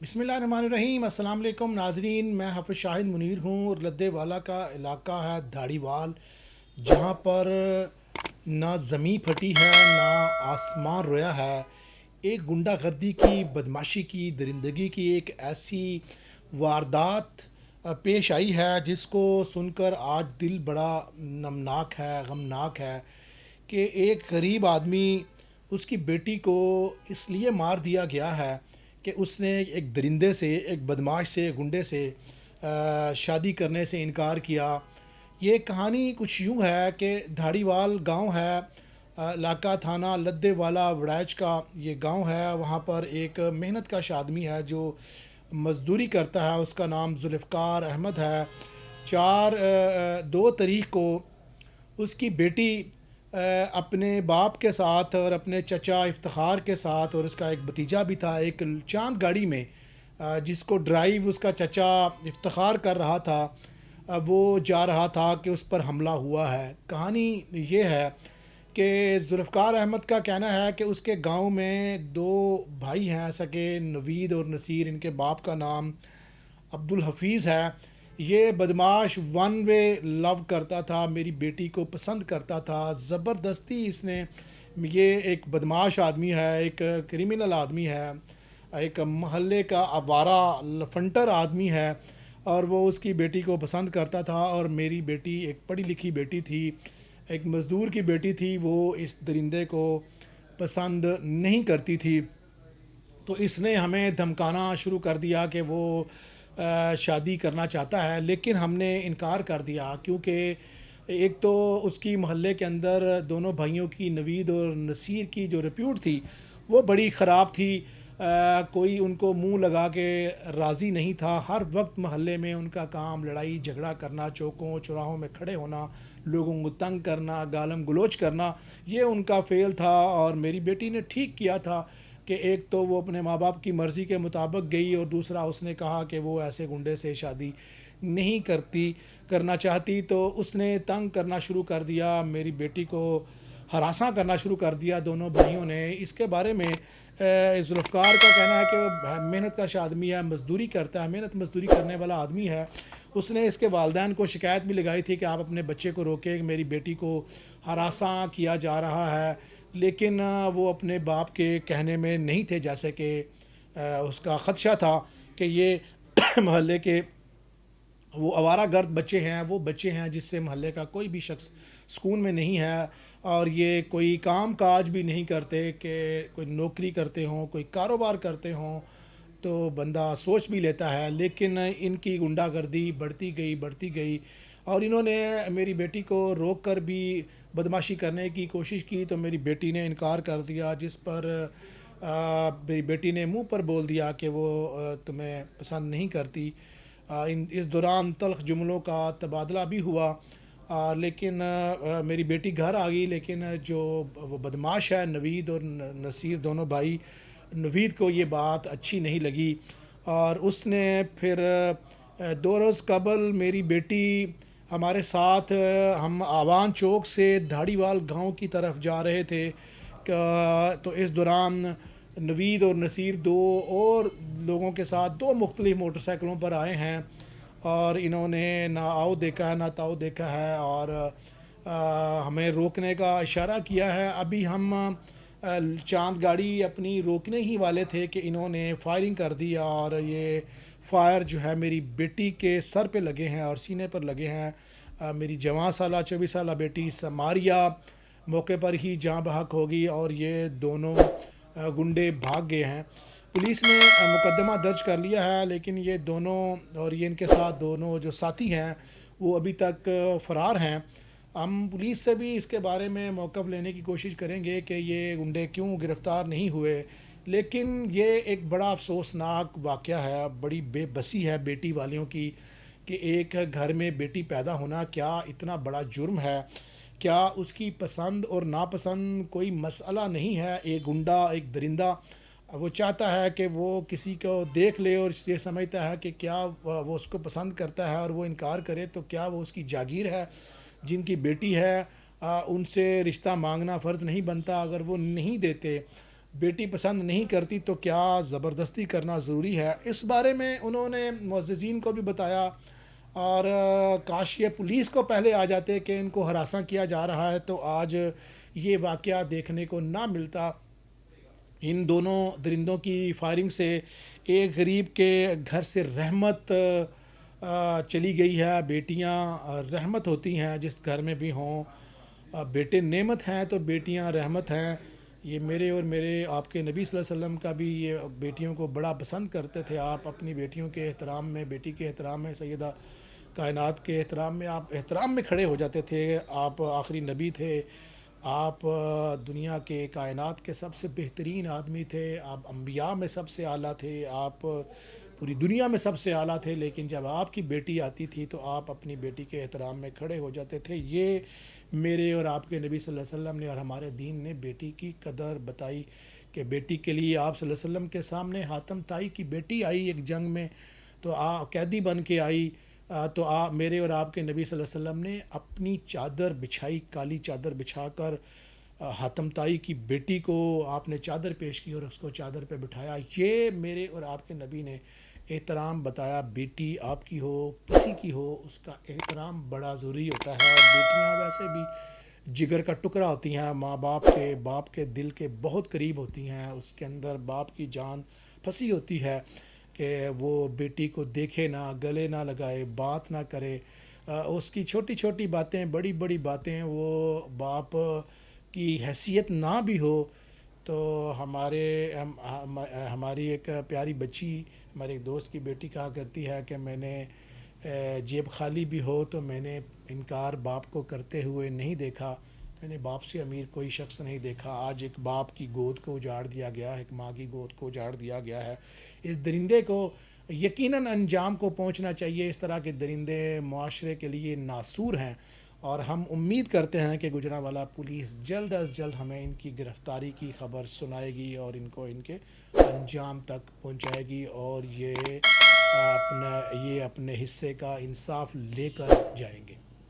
बिस्मिल्लाहिर्रहमानिर्रहीम। अस्सलाम वालेकुम नाजरीन, मैं हाफिज़ शाहिद मुनीर हूँ और लद्दे वाला का इलाका है धाड़ीवाल, जहाँ पर ना ज़मीं फटी है ना आसमान रोया है। एक गुंडागर्दी की, बदमाशी की, दरिंदगी की एक ऐसी वारदात पेश आई है जिसको सुनकर आज दिल बड़ा नमनाक है, गमनाक है कि एक गरीब आदमी, उसकी बेटी को इसलिए मार दिया गया है कि उसने एक दरिंदे से, एक बदमाश से, गुंडे से शादी करने से इनकार किया। ये कहानी कुछ यूँ है कि धाड़ीवाल गांव है, इलाका थाना लद्दे वाला वड़ैच का ये गांव है। वहाँ पर एक मेहनत कश आदमी है जो मज़दूरी करता है, उसका नाम जुल्फ़कार अहमद है। 2 तारीख को उसकी बेटी अपने बाप के साथ और अपने चचा इफ्तिखार के साथ, और उसका एक भतीजा भी था, एक चांद गाड़ी में जिसको ड्राइव उसका चचा इफ्तिखार कर रहा था, वो जा रहा था कि उस पर हमला हुआ है। कहानी ये है कि जुल्फ़कार अहमद का कहना है कि उसके गांव में 2 भाई हैं सके, नवीद और नसीर। इनके बाप का नाम अब्दुल हफीज़ है। ये बदमाश वन वे लव करता था, मेरी बेटी को पसंद करता था ज़बरदस्ती इसने। ये एक बदमाश आदमी है, एक क्रिमिनल आदमी है, एक महल्ले का आवारा लफंटर आदमी है, और वो उसकी बेटी को पसंद करता था। और मेरी बेटी एक पढ़ी लिखी बेटी थी, एक मज़दूर की बेटी थी, वो इस दरिंदे को पसंद नहीं करती थी। तो इसने हमें धमकाना शुरू कर दिया कि वो शादी करना चाहता है, लेकिन हमने इनकार कर दिया क्योंकि एक तो उसकी महल्ले के अंदर दोनों भाइयों की, नवीद और नसीर की जो रिप्यूट थी वो बड़ी ख़राब थी। कोई उनको मुंह लगा के राज़ी नहीं था। हर वक्त महल्ले में उनका काम लड़ाई झगड़ा करना, चौकों चौराहों में खड़े होना, लोगों को तंग करना, गालम गलोच करना, ये उनका फ़ेल था। और मेरी बेटी ने ठीक किया था कि एक तो वो अपने माँ बाप की मर्ज़ी के मुताबिक गई, और दूसरा उसने कहा कि वो ऐसे गुंडे से शादी नहीं करना चाहती। तो उसने तंग करना शुरू कर दिया, मेरी बेटी को हरासा करना शुरू कर दिया दोनों भाइयों ने। इसके बारे में जुल्फ़कार का कहना है कि वो मेहनत कश आदमी है, मज़दूरी करता है, मेहनत मज़दूरी करने वाला आदमी है। उसने इसके वालिदैन को शिकायत भी लगाई थी कि आप अपने बच्चे को रोकें, मेरी बेटी को हरासा किया जा रहा है। लेकिन वो अपने बाप के कहने में नहीं थे, जैसे कि उसका ख़दशा था कि ये महल्ले के वो आवारा गर्द बच्चे हैं, वो बच्चे हैं जिससे महल्ले का कोई भी शख्स सुकून में नहीं है। और ये कोई काम काज भी नहीं करते कि कोई नौकरी करते हों, कोई कारोबार करते हों, तो बंदा सोच भी लेता है। लेकिन इनकी गुंडागर्दी बढ़ती गई, और इन्होंने मेरी बेटी को रोक कर भी बदमाशी करने की कोशिश की, तो मेरी बेटी ने इनकार कर दिया, जिस पर मेरी बेटी ने मुंह पर बोल दिया कि वो तुम्हें पसंद नहीं करती। इस दौरान तल्ख़ जुमलों का तबादला भी हुआ। लेकिन मेरी बेटी घर आ गई, लेकिन जो वो बदमाश है नवीद और नसीर, दोनों भाई, नवीद को ये बात अच्छी नहीं लगी, और उसने फिर 2 रोज़ कबल मेरी बेटी हमारे साथ, हम आवान चौक से धाड़ीवाल गांव की तरफ जा रहे थे। तो इस दौरान नवीद और नसीर 2 और लोगों के साथ 2 मुख्तलिफ़ मोटरसाइकिलों पर आए हैं, और इन्होंने ना आओ देखा है ना ताओ देखा है, और हमें रोकने का इशारा किया है। अभी हम चांद गाड़ी अपनी रोकने ही वाले थे कि इन्होंने फायरिंग कर दी, और ये फायर जो है मेरी बेटी के सर पे लगे हैं और सीने पर लगे हैं। मेरी जवान साला 24 साला बेटी समारिया मौके पर ही जाँ बहक होगी, और ये दोनों गुंडे भाग गए हैं। पुलिस ने मुकदमा दर्ज कर लिया है, लेकिन ये दोनों और ये इनके साथ दोनों जो साथी हैं वो अभी तक फ़रार हैं। हम पुलिस से भी इसके बारे में मौक़िफ़ लेने की कोशिश करेंगे कि ये गुंडे क्यों गिरफ़्तार नहीं हुए। लेकिन ये एक बड़ा अफसोसनाक वाक़या है, बड़ी बेबसी है बेटी वालियों की कि एक घर में बेटी पैदा होना क्या इतना बड़ा जुर्म है। क्या उसकी पसंद और नापसंद कोई मसला नहीं है। एक गुंडा, एक दरिंदा, वो चाहता है कि वो किसी को देख ले और ये समझता है कि क्या वो उसको पसंद करता है, और वो इनकार करे तो क्या वो उसकी जागीर है। जिनकी बेटी है उनसे रिश्ता मांगना फ़र्ज़ नहीं बनता। अगर वो नहीं देते بیٹی پسند نہیں کرتی تو کیا زبردستی کرنا ضروری ہے؟ اس بارے میں انہوں نے معززین کو بھی بتایا، اور کاش یہ پولیس کو پہلے آ جاتے کہ ان کو ہراساں کیا جا رہا ہے تو آج یہ واقعہ دیکھنے کو نہ ملتا۔ ان دونوں درندوں کی فائرنگ سے ایک غریب کے گھر سے رحمت چلی گئی ہے۔ بیٹیاں رحمت ہوتی ہیں جس گھر میں بھی ہوں، بیٹے نعمت ہیں تو بیٹیاں رحمت ہیں۔ یہ میرے اور میرے آپ کے نبی صلی اللہ علیہ وسلم کا بھی یہ بیٹیوں کو بڑا پسند کرتے تھے۔ آپ اپنی بیٹیوں کے احترام میں، بیٹی کے احترام میں، سیدہ کائنات کے احترام میں، آپ احترام میں کھڑے ہو جاتے تھے۔ آپ آخری نبی تھے، آپ دنیا کے کائنات کے سب سے بہترین آدمی تھے، آپ انبیاء میں سب سے اعلیٰ تھے، آپ پوری دنیا میں سب سے اعلیٰ تھے، لیکن جب آپ کی بیٹی آتی تھی تو آپ اپنی بیٹی کے احترام میں کھڑے ہو جاتے تھے۔ یہ میرے اور آپ کے نبی صلی اللہ علیہ وسلم نے اور ہمارے دین نے بیٹی کی قدر بتائی کہ بیٹی کے لیے آپ صلی اللہ علیہ وسلم کے سامنے حاتم طائی کی بیٹی آئی ایک جنگ میں، تو قیدی بن کے آئی، تو میرے اور آپ کے نبی صلی اللہ علیہ وسلم نے اپنی چادر بچھائی، کالی چادر بچھا کر حاتم طائی کی بیٹی کو آپ نے چادر پیش کی اور اس کو چادر پہ بٹھایا۔ یہ میرے اور آپ کے نبی نے احترام بتایا۔ بیٹی آپ کی ہو کسی کی ہو، اس کا احترام بڑا ضروری ہوتا ہے، اور بیٹیاں ویسے بھی جگر کا ٹکڑا ہوتی ہیں، ماں باپ کے دل کے بہت قریب ہوتی ہیں، اس کے اندر باپ کی جان پھنسی ہوتی ہے کہ وہ بیٹی کو دیکھے نہ، گلے نہ لگائے، بات نہ کرے، اس کی چھوٹی چھوٹی باتیں، بڑی بڑی باتیں وہ باپ کی حیثیت نہ بھی ہو تو ہماری ایک پیاری بچی، ہمارے ایک دوست کی بیٹی کہا کرتی ہے کہ میں نے جیب خالی بھی ہو تو میں نے انکار باپ کو کرتے ہوئے نہیں دیکھا، میں نے باپ سے امیر کوئی شخص نہیں دیکھا۔ آج ایک باپ کی گود کو اجاڑ دیا گیا ہے، ایک ماں کی گود کو اجاڑ دیا گیا ہے۔ اس درندے کو یقیناً انجام کو پہنچنا چاہیے۔ اس طرح کے درندے معاشرے کے لیے ناسور ہیں، اور ہم امید کرتے ہیں کہ گجرانوالہ پولیس جلد از جلد ہمیں ان کی گرفتاری کی خبر سنائے گی اور ان کو ان کے انجام تک پہنچائے گی، اور یہ اپنے حصے کا انصاف لے کر جائیں گے۔